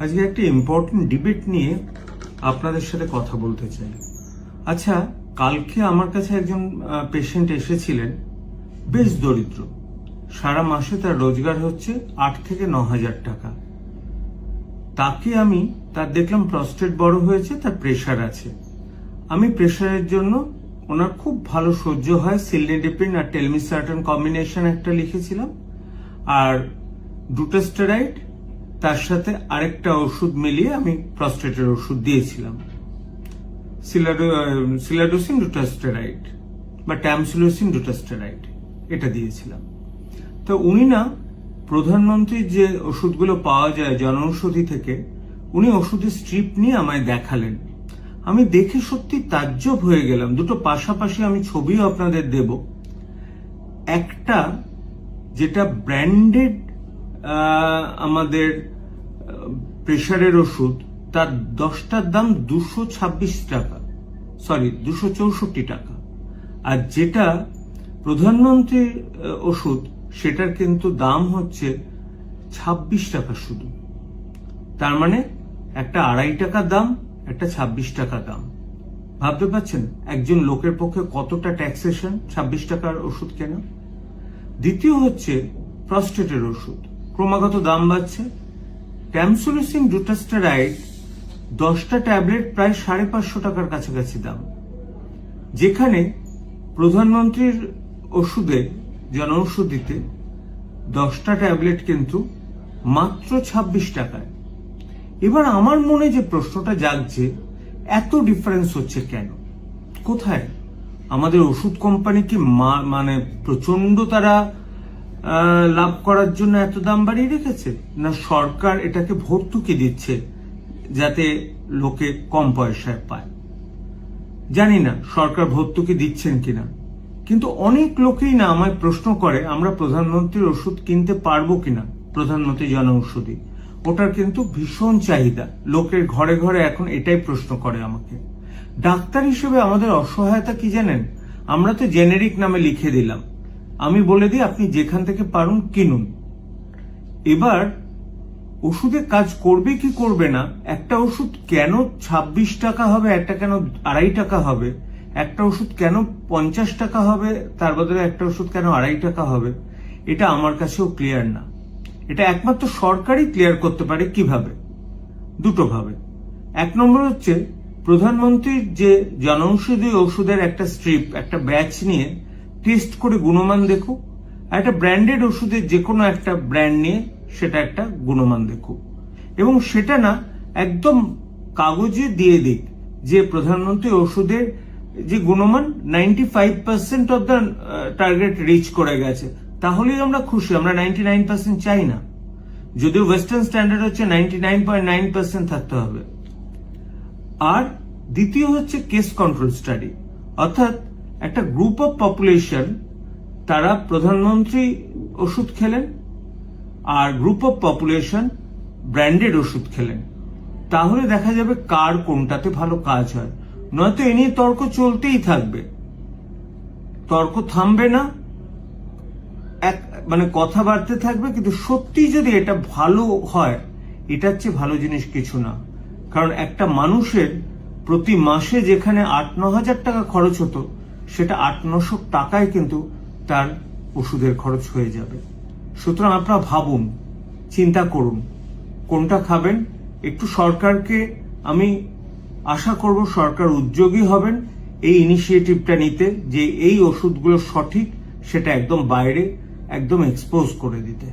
আজকে একটা important debate নিয়ে আপনাদের সাথে কথা বলতে চাই। আচ্ছা, কালকে আমার কাছে একজন পেশেন্ট এসেছিলেন, বেশ দরিদ্র, সারা মাসে তার রোজগার হচ্ছে 8 থেকে 9,000 টাকা। তাকে আমি তার দেখলাম প্রস্টেট বড় হয়েছে, তার প্রেশার আছে। আমি প্রেশারের জন্য ওনার খুব ভালো সহ্য হয় সিলনেডিপিন আর টেলমিসার্টান কম্বিনেশন একটা লিখেছিলাম, আর ডুটাস্টেরাইড তার সাথে আরেকটা ওষুধ মিলিয়ে আমি প্রস্টেটের ওষুধ দিয়েছিলাম, সিলাডোসিন ডুটাস্টেরাইড বা ট্যামসিলোসিন ডুটাস্টেরাইড, এটা দিয়েছিলাম। তো উনি না প্রধানমন্ত্রীর যে ওষুধগুলো পাওয়া যায় জনঔষধি থেকে, উনি ওষুধের স্ট্রিপ নিয়ে আমায় দেখালেন। আমি দেখে সত্যি তাজ্জব হয়ে গেলাম। দুটো পাশাপাশি আমি ছবিও আপনাদের দেব। একটা যেটা ব্র্যান্ডেড আমাদের প্রেশারের ওষুধ, তার 10টার দাম 226 টাকা, 264 টাকা। আর যেটা প্রধানমন্ত্রীর ওষুধ, সেটার কিন্তু দাম হচ্ছে 26 টাকা শুধু। তার মানে একটা 2.5 টাকা দাম, একটা 26 টাকা দাম। ভাবতে পারছেন একজন লোকের পক্ষে কতটা ট্যাক্সেশন 26 টাকার ওষুধ কেনা। দ্বিতীয় হচ্ছে প্রস্টেটের ওষুধ, ক্রমাগত দাম বাড়ছে। ট্যামসিলোসিন ডুটাস্টেরাইড 10টা ট্যাবলেট প্রায় 550 টাকার কাছাকাছি দাম, যেখানে প্রধানমন্ত্রীর ওষুধে জনঔষধিতে 10টা ট্যাবলেট কিন্তু মাত্র 26 টাকায়। এবার আমার মনে যে প্রশ্নটা জাগছে, এত ডিফারেন্স হচ্ছে কেন? কোথায় আমাদের ওষুধ কোম্পানি কি মানে প্রচন্ড তারা লাভ করার জন্য এত দাম বাড়িয়ে রেখেছে, না সরকার এটাকে ভর্তুকি দিচ্ছে যাতে লোকে কম পয়সায় পায়? জানি না সরকার ভর্তুকি দিচ্ছেন কিনা, কিন্তু অনেক লোকেই না আমায় প্রশ্ন করে আমরা প্রধানমন্ত্রীর ওষুধ কিনতে পারবো কিনা, প্রধানমন্ত্রী জনঔষধি। ওটার কিন্তু ভীষণ চাহিদা, লোকের ঘরে ঘরে এখন এটাই প্রশ্ন করে আমাকে। ডাক্তার হিসেবে আমাদের অসহায়তা কি জানেন? আমরা তো জেনেরিক নামে লিখে দিলাম, আমি বলে দিই আপনি যেখান থেকে পারুন কিনুন। এবার ওষুধে কাজ করবে কি করবে না, একটা ওষুধ কেন 26 টাকা হবে, একটা কেন 2.5 টাকা হবে, একটা ওষুধ কেন 50 টাকা হবে, তার বদলে একটা ওষুধ কেন 2.5 টাকা হবে, এটা আমার কাছেও ক্লিয়ার না। এটা একমাত্র সরকারই ক্লিয়ার করতে পারে। কিভাবে? দুটো ভাবে। এক নম্বর হচ্ছে প্রধানমন্ত্রীর যে জনঔষধি ওষুধের একটা স্ট্রিপ, একটা ব্যাচ নিয়ে টেস্ট করে গুণমান দেখুক, আর একটা ব্র্যান্ডেড ওষুধের যে কোনো একটা ব্র্যান্ড নিয়ে সেটা একটা গুণমান দেখুক, এবং সেটা না একদম কাগজে দিয়ে দিক যে প্রধানমন্ত্রী ওষুধের যে গুণমান 95% অফ দ্য টার্গেট রিচ করে গেছে, তাহলেই আমরা খুশি। আমরা 99% চাই না, যদিও ওয়েস্টার্ন স্ট্যান্ডার্ড হচ্ছে 99.9% থাকতে হবে। আর দ্বিতীয় হচ্ছে কেস কন্ট্রোল স্টাডি, অর্থাৎ একটা গ্রুপ অফ পপুলেশন, তারা প্রধানমন্ত্রী ওষুধ খেলেন আর গ্রুপ অফ পপুলেশন ব্র্যান্ডেড ওষুধ খেলেন, তাহলে দেখা যাবে কার কোনটাতে ভালো কাজ হয়। নয়তো এ নিয়ে তর্ক চলতেই থাকবে, তর্ক থামবে না, মানে কথা বাড়তে থাকবে। কিন্তু সত্যি যদি এটা ভালো হয়, এটার চেয়ে ভালো জিনিস কিছু না। কারণ একটা মানুষের প্রতি মাসে যেখানে 8-9 হাজার টাকা খরচ হতো, সেটা 800-900 টাকায় কিন্তু তার ওষুধের খরচ হয়ে যাবে। সুতরাং আপনারা ভাবুন, চিন্তা করুন কোনটা খাবেন। একটু সরকারকে আমি আশা করব সরকার উদ্যোগী হবেন এই ইনিশিয়েটিভটা নিতে, যে এই ওষুধগুলো সঠিক সেটা একদম বাইরে একদম এক্সপোজ করে দিতে।